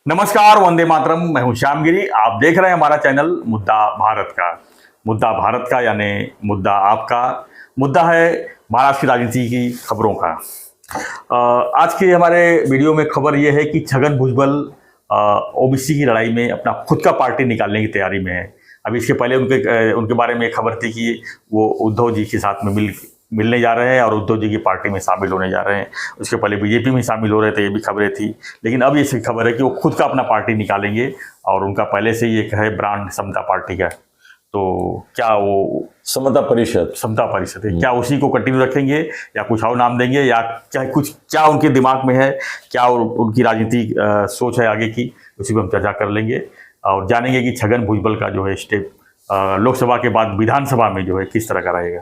नमस्कार, वंदे मातरम। मैं हूं श्यामगिरी। आप देख रहे हैं हमारा चैनल मुद्दा भारत का। मुद्दा भारत का यानी मुद्दा आपका। मुद्दा है महाराष्ट्र की राजनीति की खबरों का। आज के हमारे वीडियो में खबर यह है कि छगन भुजबल ओबीसी की लड़ाई में अपना खुद का पार्टी निकालने की तैयारी में है। अभी इसके पहले उनके बारे में खबर थी कि वो उद्धव जी के साथ में मिलने जा रहे हैं और उद्धव जी की पार्टी में शामिल होने जा रहे हैं। उसके पहले बीजेपी में शामिल हो रहे थे, ये भी खबरें थी। लेकिन अब ये खबर है कि वो खुद का अपना पार्टी निकालेंगे और उनका पहले से ही एक है ब्रांड समता पार्टी का। तो क्या वो समता परिषद है, क्या उसी को कंटिन्यू रखेंगे या कुछ और नाम देंगे, या क्या उनके दिमाग में है, क्या उनकी राजनीतिक सोच है आगे की, उसी को हम चर्चा कर लेंगे और जानेंगे कि छगन भुजबल का जो है स्टेप लोकसभा के बाद विधानसभा में जो है किस तरह का रहेगा।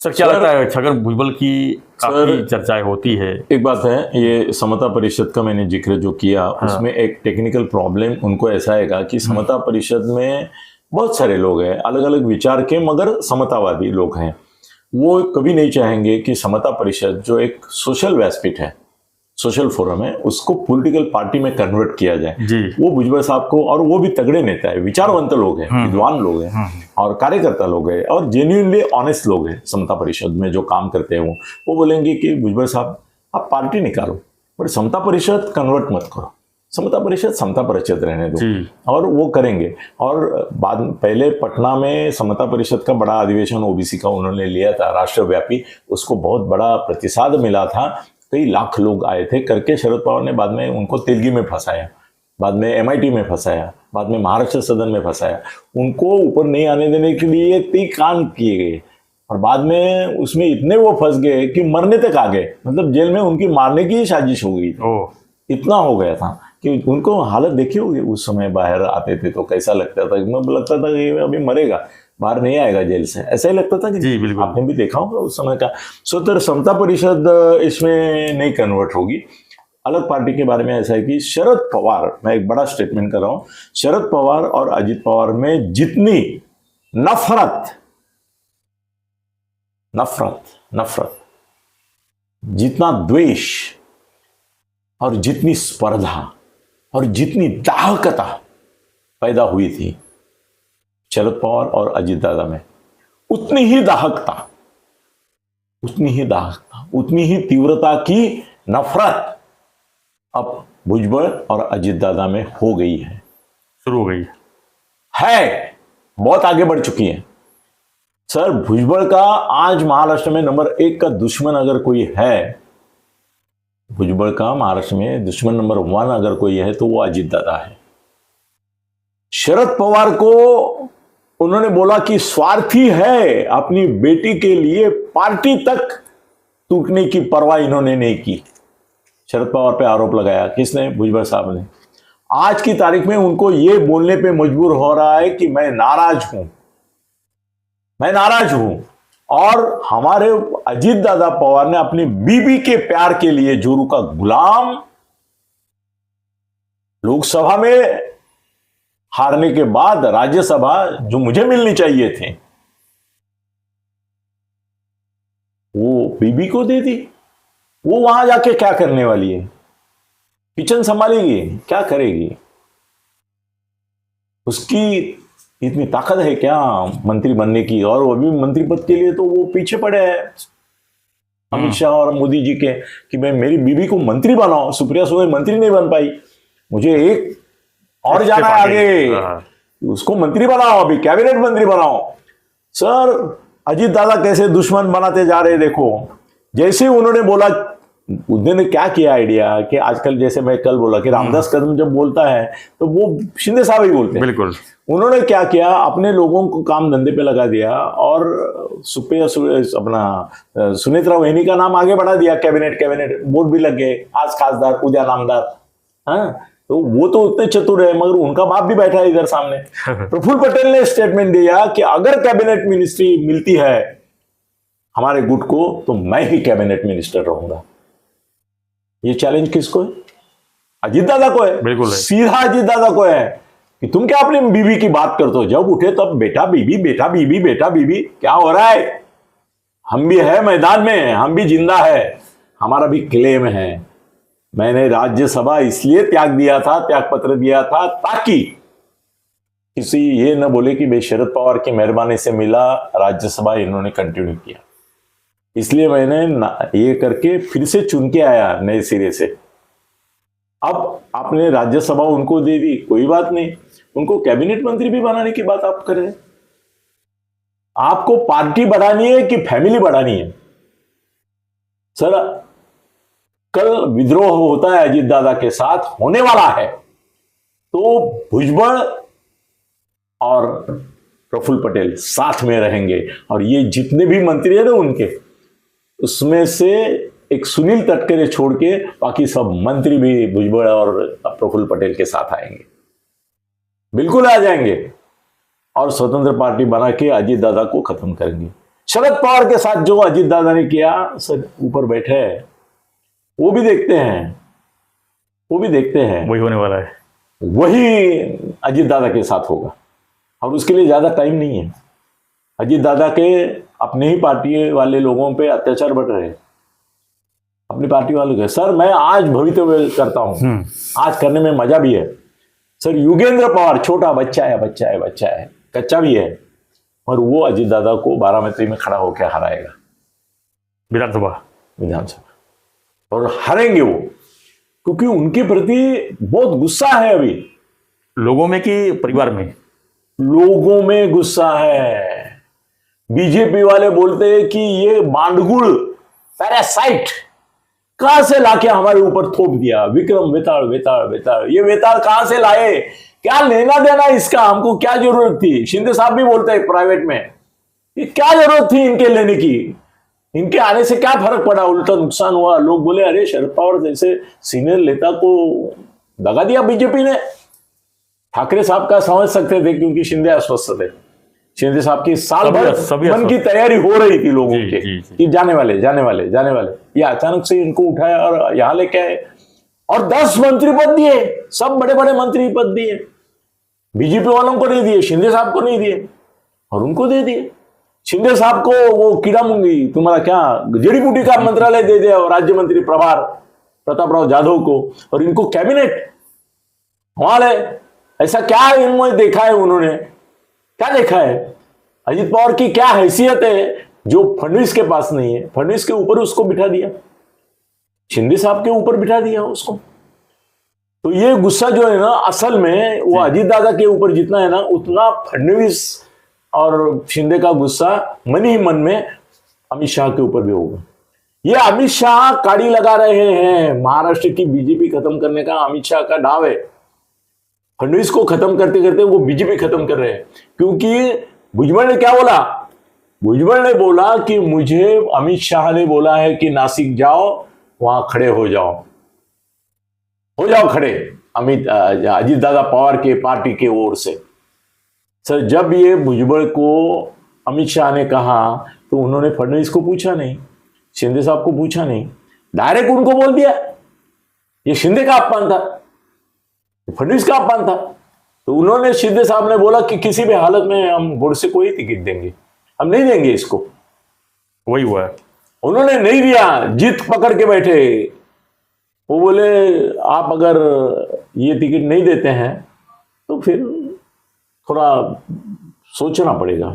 सर, क्या लगता है? छगन भुजबल की काफी चर्चाएं होती है। एक बात है, ये समता परिषद का मैंने जिक्र जो किया, उसमें एक टेक्निकल प्रॉब्लम उनको ऐसा है कि समता परिषद में बहुत सारे लोग हैं, अलग अलग विचार के मगर समतावादी लोग हैं। वो कभी नहीं चाहेंगे कि समता परिषद जो एक सोशल व्यासपीठ है, सोशल फोरम है, उसको पॉलिटिकल पार्टी में कन्वर्ट किया जाए। वो भुजबल साहब को, और वो भी तगड़े नेता है, विचारवंत लोग हैं, विद्वान लोग हैं और कार्यकर्ता लोग हैं और जेन्युइनली ऑनेस्ट लोग हैं। समता परिषद में जो काम करते हैं वो बोलेंगे कि भुजबल साहब आप पार्टी निकालो, पर समता परिषद कन्वर्ट मत करो, समता परिषद रहने दो। और वो करेंगे। और बाद पहले पटना में समता परिषद का बड़ा अधिवेशन ओबीसी का उन्होंने लिया था, राष्ट्रव्यापी। उसको बहुत बड़ा प्रतिसाद मिला था, कई लाख लोग आए थे करके। शरद पवार ने बाद में उनको तेलगी में फंसाया, बाद में एमआईटी में फंसाया, बाद में महाराष्ट्र सदन में फंसाया। उनको ऊपर नहीं आने देने के लिए कई कांड किए गए और बाद में उसमें इतने वो फंस गए कि मरने तक आ गए। मतलब जेल में उनकी मारने की साजिश हो गई। इतना हो गया था कि उनको हालत देखी होगी। उस समय बाहर आते थे तो कैसा लगता था, लगता था कि अभी मरेगा, बाहर नहीं आएगा जेल से, ऐसा ही लगता था कि जी बिल्कुल। आपने भी देखा होगा उस समय का। तो समता परिषद इसमें नहीं कन्वर्ट होगी। अलग पार्टी के बारे में ऐसा है कि शरद पवार, मैं एक बड़ा स्टेटमेंट कर रहा हूं, शरद पवार और अजित पवार में जितनी नफरत, जितना द्वेष और जितनी स्पर्धा और जितनी दाहकता पैदा हुई थी शरद पवार और अजित दादा में, उतनी ही दाहकता, उतनी ही तीव्रता की नफरत अब भुजबल और अजित दादा में हो गई है, शुरू हो गई है, बहुत आगे बढ़ चुकी है। सर, भुजबल का आज महाराष्ट्र में नंबर 1 का दुश्मन अगर कोई है, भुजबल का महाराष्ट्र में दुश्मन नंबर 1 अगर कोई है तो वो अजित दादा है। शरद पवार को उन्होंने बोला कि स्वार्थी है, अपनी बेटी के लिए पार्टी तक टूटने की परवाह इन्होंने नहीं की। शरद पवार पे आरोप लगाया, किसने? भुजबल साहब ने। आज की तारीख में उनको यह बोलने पे मजबूर हो रहा है कि मैं नाराज हूं। और हमारे अजित दादा पवार ने अपनी बीबी के प्यार के लिए जोरू का गुलाम, लोकसभा में हारने के बाद राज्यसभा जो मुझे मिलनी चाहिए थी वो बीबी को दे दी। वो वहां जाके क्या करने वाली है? किचन संभालेगी? क्या करेगी? उसकी इतनी ताकत है क्या मंत्री बनने की? और वो भी मंत्री पद के लिए तो वो पीछे पड़े हैं अमित शाह और मोदी जी के कि मैं मेरी बीबी को मंत्री बनाओ। सुप्रिया सुले मंत्री नहीं बन पाई, मुझे एक और जाना है आगे, उसको मंत्री बनाओ, अभी कैबिनेट मंत्री बनाओ। सर, अजित दादा कैसे दुश्मन बनाते जा रहे देखो। जैसे उन्होंने बोला, उन्होंने क्या किया आइडिया कि आजकल जैसे मैं कल बोला कि रामदास कदम जब बोलता है तो वो शिंदे साहब ही बोलते हैं। बिल्कुल। उन्होंने क्या किया, अपने लोगों को काम धंधे पे लगा दिया और सुनेत्रा वहिनी का नाम आगे बढ़ा दिया। कैबिनेट बोर्ड भी लग गए, आज खासदार पूजा नामदार। हाँ, तो वो तो उतने चतुर है, मगर उनका बाप भी बैठा है इधर सामने। प्रफुल्ल पटेल ने स्टेटमेंट दिया कि अगर कैबिनेट मिनिस्ट्री मिलती है हमारे गुट को तो मैं ही कैबिनेट मिनिस्टर रहूंगा। ये चैलेंज किसको है? अजित दादा को है। बिल्कुल है। सीधा अजित दादा को है कि तुम क्या अपनी बीबी की बात करते हो? जब उठे तब बेटा बीबी क्या हो रहा है? हम भी है मैदान में, हम भी जिंदा है, हमारा भी क्लेम है। मैंने राज्यसभा इसलिए त्याग पत्र दिया था ताकि किसी ये न बोले कि भाई शरद पवार की मेहरबानी से मिला, राज्यसभा इन्होंने कंटिन्यू किया। इसलिए मैंने ये करके फिर से चुन के आया नए सिरे से। अब आपने राज्यसभा उनको दे दी, कोई बात नहीं, उनको कैबिनेट मंत्री भी बनाने की बात आप कर रहे हैं। आपको पार्टी बढ़ानी है कि फैमिली बढ़ानी है? सर, कल विद्रोह होता है अजीत दादा के साथ, होने वाला है, तो भुजबल और प्रफुल्ल पटेल साथ में रहेंगे। और ये जितने भी मंत्री है ना उनके, उसमें से एक सुनील तटकरे छोड़ के बाकी सब मंत्री भी भुजबल और प्रफुल्ल पटेल के साथ आएंगे, बिल्कुल आ जाएंगे, और स्वतंत्र पार्टी बना के अजीत दादा को खत्म करेंगे। शरद पवार के साथ जो अजीत दादा ने किया, सर ऊपर बैठे हैं, वो भी देखते हैं, वही होने वाला है, वही अजीत दादा के साथ होगा। और उसके लिए ज्यादा टाइम नहीं है। अजीत दादा के अपने ही पार्टी वाले लोगों पे अत्याचार बढ़ रहे हैं, अपनी पार्टी वालों के। सर मैं आज भविष्य करता हूं, आज करने में मजा भी है। सर युगेंद्र पवार छोटा बच्चा है, कच्चा भी है, और वो अजीत दादा को बारामती में खड़ा होकर हराएगा, विधानसभा, और हारेंगे वो, क्योंकि उनके प्रति बहुत गुस्सा है अभी लोगों में कि परिवार में? लोगों में गुस्सा है। बीजेपी वाले बोलते हैं कि ये बांडगुड़ पैरासाइट कहां से लाके हमारे ऊपर थोप दिया, विक्रम वेताड़, ये वेताड़ कहां से लाए, क्या लेना देना इसका, हमको क्या जरूरत थी? शिंदे साहब भी बोलते हैं प्राइवेट में, ये क्या जरूरत थी इनके लेने की, इनके आने से क्या फर्क पड़ा, उल्टा नुकसान हुआ। लोग बोले अरे शरद पवार जैसे सीनियर नेता को दगा दिया बीजेपी ने। ठाकरे साहब का समझ सकते थे क्योंकि शिंदे अस्वस्थ थे, शिंदे साहब की साल भर मन की तैयारी हो रही थी लोगों के कि जाने वाले, ये अचानक से इनको उठाया और यहां लेके आए, और 10 मंत्री पद दिए, सब बड़े बड़े मंत्री पद दिए। बीजेपी वालों को नहीं दिए, शिंदे साहब को नहीं दिए, और उनको दे दिए। शिंदे साहब को वो कीड़ा मुंगी तुम्हारा क्या जड़ी बूटी का मंत्रालय दे दिया, राज्य मंत्री प्रभार प्रतापराव जाधव को, और इनको कैबिनेट वाले। ऐसा क्या इनमें देखा है उन्होंने, क्या देखा है? अजीत पवार की क्या हैसियत है जो फडणवीस के पास नहीं है? फडणवीस के ऊपर उसको बिठा दिया, शिंदे साहब के ऊपर बिठा दिया उसको। तो ये गुस्सा जो है ना, असल में वो अजीत दादा के ऊपर जितना है ना, उतना फडणवीस और शिंदे का गुस्सा मन ही मन में अमित शाह के ऊपर भी होगा। ये अमित शाह काड़ी लगा रहे हैं, महाराष्ट्र की बीजेपी खत्म करने का अमित शाह का डाव है। फडणवीस को खत्म करते करते वो बीजेपी खत्म कर रहे हैं, क्योंकि भुजबल ने क्या बोला? भुजबल ने बोला कि मुझे अमित शाह ने बोला है कि नासिक जाओ, वहां खड़े हो जाओ खड़े अजीत दादा पवार के पार्टी के ओर से। सर जब ये भुजबल को अमित शाह ने कहा तो उन्होंने फडणवीस को पूछा नहीं, शिंदे साहब को पूछा नहीं, डायरेक्ट उनको बोल दिया। ये शिंदे का अपमान था, फडणवीस का अपमान था। तो उन्होंने, शिंदे साहब ने बोला कि किसी भी हालत में हम गोडसे को ही टिकट देंगे, हम नहीं देंगे इसको। वही हुआ है, उन्होंने नहीं दिया, जिद पकड़ के बैठे। वो बोले आप अगर ये टिकट नहीं देते हैं तो फिर थोड़ा सोचना पड़ेगा।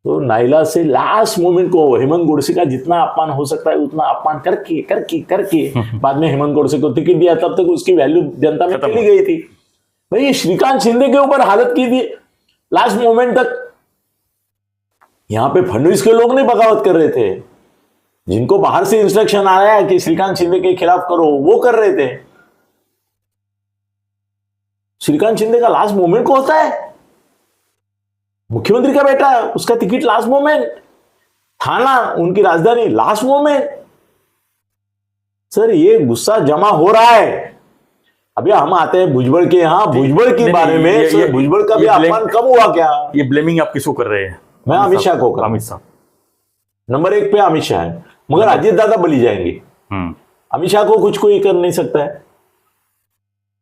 तो नाइला से लास्ट मोमेंट को हेमंत गोडसे का जितना अपमान हो सकता है उतना अपमान करके बाद में हेमंत गोडसे को टिकट दिया। तब तक उसकी वैल्यू जनता में चली गई थी। भाई श्रीकांत शिंदे के ऊपर हालत की थी लास्ट मोमेंट तक। यहां पे फडणवीस के लोग नहीं बगावत कर रहे थे, जिनको बाहर से इंस्ट्रक्शन आया कि श्रीकांत शिंदे के खिलाफ करो वो कर रहे थे। श्रीकांत शिंदे का लास्ट मोमेंट को होता है, मुख्यमंत्री का बेटा है, उसका टिकट लास्ट मोमेंट, थाना उनकी राजधानी लास्ट मोमेंट। सर ये गुस्सा जमा हो रहा है। अभी हम आते हैं भुजबल के यहाँ, भुजबल के बारे में। भुजबल का भी अपमान कम हुआ क्या? ये ब्लेमिंग आप किसको कर रहे हैं? मैं अमित शाह को कर, अमित शाह नंबर 1 पे अमित शाह है, मगर अजीत दादा बली जाएंगे। अमित शाह को कुछ कोई कर नहीं सकता है।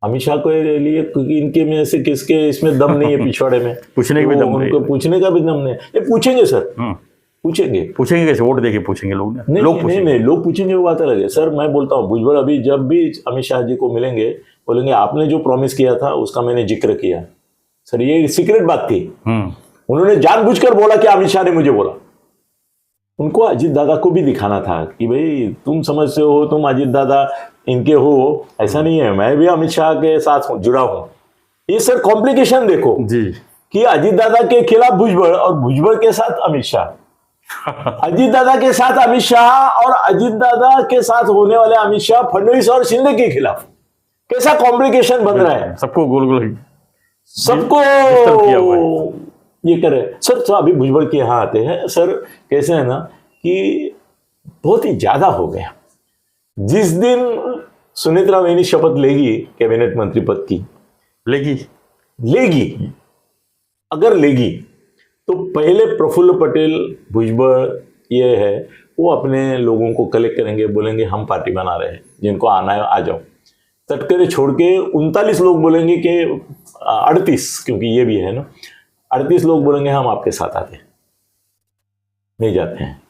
अमित शाह को लिए क्योंकि इनके में से किसके इसमें दम नहीं है पिछवाड़े में पूछने का भी दम नहीं, पूछने का भी दम नहीं। ये पूछेंगे सर, पूछेंगे। पूछेंगे कैसे? वोट देके पूछेंगे लोग ना? नहीं लोग नहीं पूछेंगे। नहीं, लोग पूछेंगे वो बात अलग है सर। मैं बोलता हूँ भुजबल अभी जब भी अमित शाह जी को मिलेंगे बोलेंगे आपने जो प्रॉमिस किया था उसका मैंने जिक्र किया। सर ये सीक्रेट बात थी, उन्होंने जानबूझकर बोला कि अमित शाह ने मुझे बोला। उनको अजीत दादा को भी दिखाना था कि भाई तुम समझते हो, तुम अजीत दादा इनके हो, ऐसा नहीं है, मैं भी अमित शाह के साथ जुड़ा हूं। ये सर कॉम्प्लिकेशन देखो जी कि अजीत दादा के खिलाफ भुजबल और भुजबल के साथ अमित शाह, अजीत दादा के साथ अमित शाह और अजीत दादा के साथ होने वाले अमित शाह फडणवीस और शिंदे के खिलाफ। कैसा कॉम्प्लिकेशन बन रहा है, सबको गोल गोल सबको डिस्टर्ब किया हुआ है। ये करे सर। तो अभी भुजबल के यहाँ आते हैं सर। कैसे है ना कि बहुत ही ज्यादा हो गया। जिस दिन सुनेत्रा मैनी शपथ लेगी कैबिनेट मंत्री पद की, लेगी अगर लेगी तो पहले प्रफुल्ल पटेल भुजबल ये है वो अपने लोगों को कलेक्ट करेंगे, बोलेंगे हम पार्टी बना रहे हैं, जिनको आना है आ जाओ। तटकरे छोड़ के 39 लोग बोलेंगे कि 38, क्योंकि ये भी है ना, 38 लोग बोलेंगे हम आपके साथ आते हैं, नहीं जाते हैं।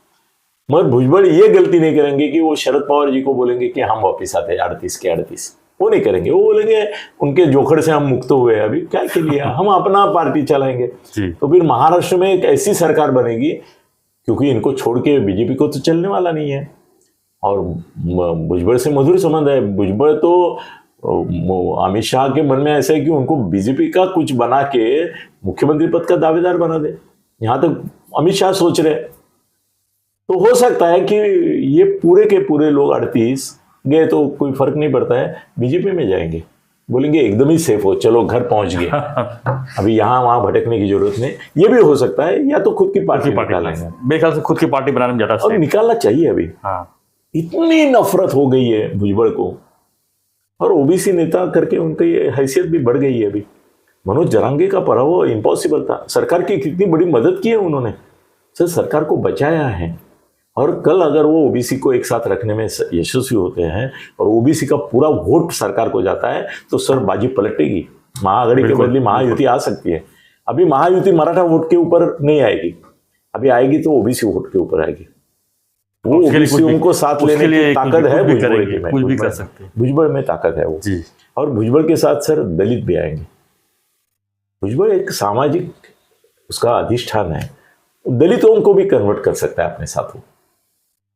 मगर भुजबल ये गलती नहीं करेंगे कि वो शरद पवार जी को बोलेंगे कि हम वापिस आते हैं 38 के 38। वो नहीं करेंगे। वो बोलेंगे उनके जोखड़ से हम मुक्त हुए, अभी क्या के लिए हम अपना पार्टी चलाएंगे। तो फिर महाराष्ट्र में एक ऐसी सरकार बनेगी, क्योंकि इनको छोड़ के बीजेपी को तो चलने वाला नहीं है। और भुजबल से मधुर संबंध है। भुजबल तो अमित शाह के मन में ऐसा है कि उनको बीजेपी का कुछ बना के मुख्यमंत्री पद का दावेदार बना दे। यहां तक अमित शाह सोच रहे। तो हो सकता है कि ये पूरे के पूरे लोग 38 गए तो कोई फर्क नहीं पड़ता है, बीजेपी में जाएंगे, बोलेंगे एकदम ही सेफ हो, चलो घर पहुंच गए, अभी यहां वहां भटकने की जरूरत नहीं। ये भी हो सकता है, या तो खुद की पार्टी निकालेंगे। मेरे ख्याल से खुद की पार्टी बनाने में ज्यादा और निकालना चाहिए अभी। इतनी नफरत हो गई है भुजबल को, और ओबीसी नेता करके उनकी हैसियत भी बढ़ गई है। अभी मनोज जरांगे का पराभव इम्पॉसिबल था। सरकार की कितनी बड़ी मदद की है उन्होंने, सर सरकार को बचाया है। और कल अगर वो ओबीसी को एक साथ रखने में यशस्वी होते हैं और ओबीसी का पूरा वोट सरकार को जाता है तो सर बाजी पलटेगी। महाआघाड़ी के बदले महायुति आ सकती है। अभी महायुति मराठा वोट के ऊपर नहीं आएगी, अभी आएगी तो ओबीसी वोट के ऊपर आएगी। वो ओबीसी को साथ लेने की ताकत है भुजबल, कुछ भी कर सकते हैं, भुजबल में ताकत है वो जी। और भुजबल के साथ सर दलित भी आएंगे। भुजबल एक सामाजिक उसका अधिष्ठान है, दलितों को भी कन्वर्ट कर सकता है अपने साथ।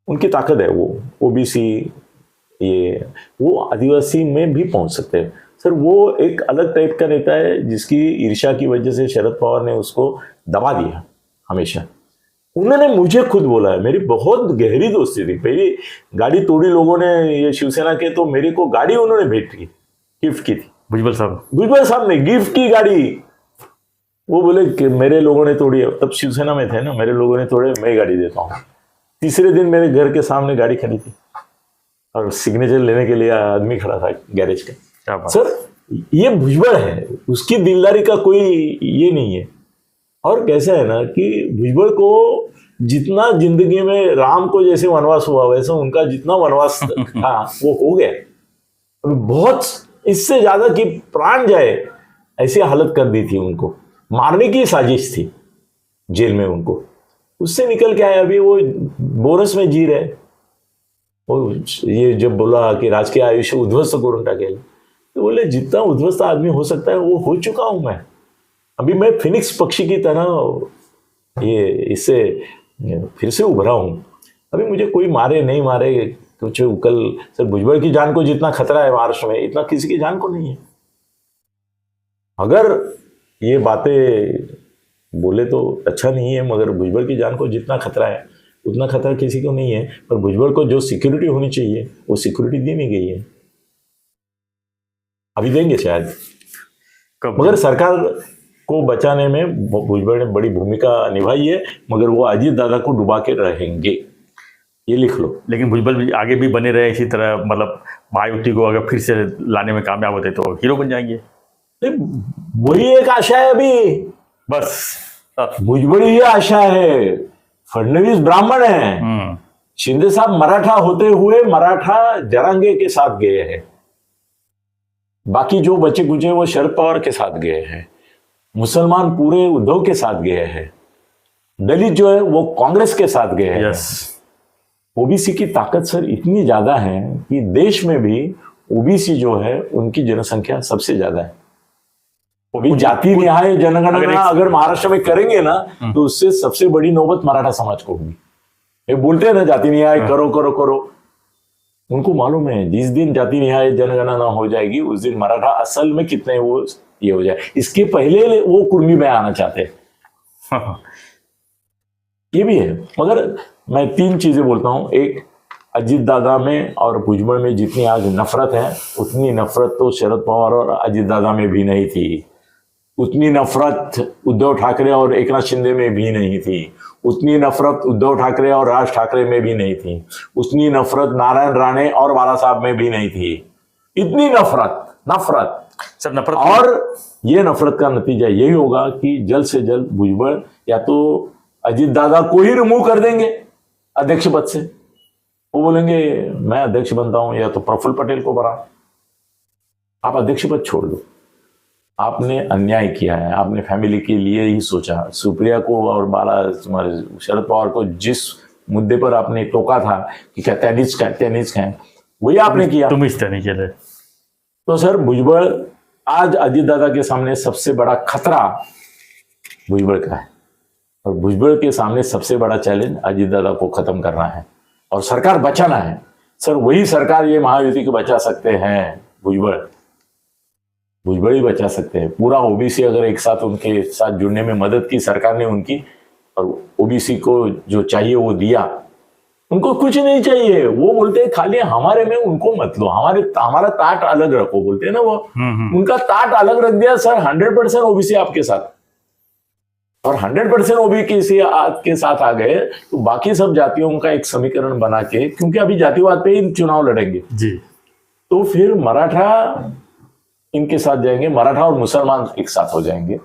उनकी ताकत है। वो ओबीसी ये वो आदिवासी में भी पहुंच सकते हैं सर। वो एक अलग टाइप का नेता है जिसकी ईर्ष्या की वजह से शरद पवार ने उसको दबा दिया हमेशा। उन्होंने मुझे खुद बोला है, मेरी बहुत गहरी दोस्ती थी, पहली गाड़ी तोड़ी लोगों ने ये शिवसेना के, तो मेरे को गाड़ी उन्होंने भेंट की, गिफ्ट की थी। भुजबल साहब ने गिफ्ट की गाड़ी। वो बोले कि मेरे लोगों ने तोड़ी है, तब शिवसेना में थे ना, मेरे लोगों ने तोड़े, मैं गाड़ी देता हूँ। तीसरे दिन मेरे घर के सामने गाड़ी खड़ी थी और सिग्नेचर लेने के लिए आदमी खड़ा था गैरेज का। सर ये भुजबल है, उसकी दिलदारी का कोई ये नहीं है। और कैसा है ना कि भुजबल को जितना जिंदगी में राम को जैसे वनवास हुआ वैसा उनका जितना वनवास था वो हो गया। बहुत इससे ज्यादा कि प्राण जाए ऐसी हालत कर दी थी उनको, मारने की साजिश थी जेल में उनको। उससे निकल के आए, अभी वो बोनस में जी रहे। वो ये जब बोला कि राजकीय आयुष्य उद्ध्वस्त करून टाकेल, तो बोले जितना उद्ध्वस्त आदमी हो सकता है वो हो चुका हूं मैं। अभी मैं फिनिक्स पक्षी की तरह ये इससे फिर से उभरा हूं। अभी मुझे कोई मारे नहीं मारे कुछ कल सर भुजबल की जान को जितना खतरा है महाराष्ट्र में, इतना किसी की जान को नहीं है। अगर ये बातें बोले तो अच्छा नहीं है, मगर भुजबल की जान को जितना खतरा है उतना खतरा किसी को नहीं है। पर भुजबल को जो सिक्योरिटी होनी चाहिए वो सिक्योरिटी दी नहीं गई है। अभी देंगे शायद, मगर सरकार को बचाने में भुजबल ने बड़ी भूमिका निभाई है, मगर वो अजीत दादा को डुबा के रहेंगे, ये लिख लो। लेकिन भुजबल भी आगे भी बने रहे इसी तरह, मतलब महायुति को अगर फिर से लाने में कामयाब होते तो हीरो बन जाएंगे। वही एक आशा है अभी, बस भुजबल ये आशा है। फडणवीस ब्राह्मण है, शिंदे साहब मराठा होते हुए मराठा जरांगे के साथ गए हैं, बाकी जो बचे कुचे वो शरद पवार के साथ गए हैं, मुसलमान पूरे उद्धव के साथ गए हैं। दलित जो है वो कांग्रेस के साथ गए हैं। यस, ओबीसी की ताकत सर इतनी ज्यादा है कि देश में भी ओबीसी जो है उनकी जनसंख्या सबसे ज्यादा है। अभी जाति न्याय जनगणना अगर महाराष्ट्र में करेंगे ना तो उससे सबसे बड़ी नौबत मराठा समाज को होगी। ये बोलते हैं ना जाति न्याय करो करो करो, उनको मालूम है जिस दिन जाति न्याय जनगणना हो जाएगी उस दिन मराठा असल में कितने वो ये हो जाए, इसके पहले वो कुर्मी में आना चाहते हैं। ये भी है, मगर मैं 3 चीजें बोलता हूं। एक, अजीत दादा में और भुजबल में जितनी आज नफरत है उतनी नफरत तो शरद पवार और अजीत दादा में भी नहीं थी। उतनी नफरत उद्धव ठाकरे और एकनाथ शिंदे में भी नहीं थी। उतनी नफरत उद्धव ठाकरे और राज ठाकरे में भी नहीं थी। उतनी नफरत नारायण राणे और बाला साहब में भी नहीं थी। इतनी नफरत सर नफरत, और ये नफरत का नतीजा यही होगा कि जल्द से जल्द भुजबल या तो अजीत दादा को ही रिमूव कर देंगे अध्यक्ष पद से। वो बोलेंगे मैं अध्यक्ष बनता हूं, या तो प्रफुल्ल पटेल को बना, आप अध्यक्ष पद छोड़ दो। आपने अन्याय किया है, आपने फैमिली के लिए ही सोचा। सुप्रिया को और शरद पवार को जिस मुद्दे पर आपने टोका था कि क्या टेनिस खाएं, वही आपने किया। तुम इस तरह के लिए तो सर भुजबल आज अजीत दादा के सामने सबसे बड़ा खतरा भुजबल का है, और भुजबल के सामने सबसे बड़ा चैलेंज अजीत दादा को खत्म करना है और सरकार बचाना है। सर वही सरकार ये महायुति को बचा सकते हैं, भुजबल ही बचा सकते हैं। पूरा ओबीसी अगर एक साथ उनके साथ जुड़ने में मदद की सरकार ने उनकी, और ओबीसी को जो चाहिए वो दिया, उनको कुछ नहीं चाहिए। वो बोलते हैं खाली हमारे में उनको मत लो, हमारा ताट अलग रखो, बोलते हैं ना वो। उनका ताट अलग रख दिया सर। 100% ओबीसी आपके साथ, और 100% ओबीसी के साथ आ गए तो बाकी सब जातियों का एक समीकरण बना के, क्योंकि अभी जातिवाद पे ही चुनाव लड़ेंगे जी, तो फिर मराठा इनके साथ जाएंगे, मराठा और मुसलमान एक साथ हो जाएंगे।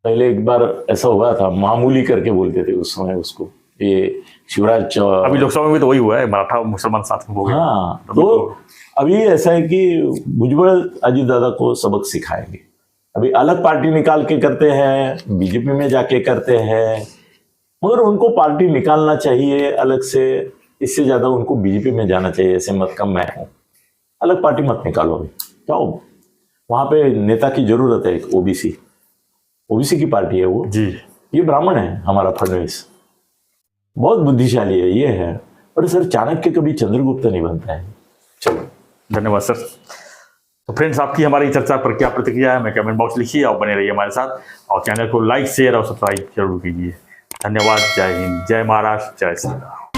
पहले एक बार ऐसा हुआ था, मामूली करके बोलते थे उस समय उसको, ये शिवराज चौहान। अभी लोकसभा में भी तो वही हुआ है, मराठा और मुसलमान साथ में हो गए। हाँ, तो अभी ऐसा है कि भुजबल अजीत दादा को सबक सिखाएंगे। अभी अलग पार्टी निकाल के करते हैं, बीजेपी में जाके करते हैं, मगर उनको पार्टी निकालना चाहिए अलग से। इससे ज्यादा उनको बीजेपी में जाना चाहिए। ऐसे मत कम मैं हूं, अलग पार्टी मत निकालो। अभी जाओ, वहां पे नेता की जरूरत है। एक ओबीसी की पार्टी है वो जी। ये ब्राह्मण है हमारा फडणवीस, बहुत बुद्धिशाली है ये है। पर सर चाणक्य कभी चंद्रगुप्त नहीं बनता है। चलो, धन्यवाद सर। तो फ्रेंड्स, आपकी हमारी चर्चा पर क्या प्रतिक्रिया है, मैं कमेंट बॉक्स लिखिए और बने रहिए हमारे साथ, और चैनल को लाइक शेयर और सब्सक्राइब जरूर कीजिए। धन्यवाद। जय हिंद, जय महाराष्ट्र, जय श्री राम।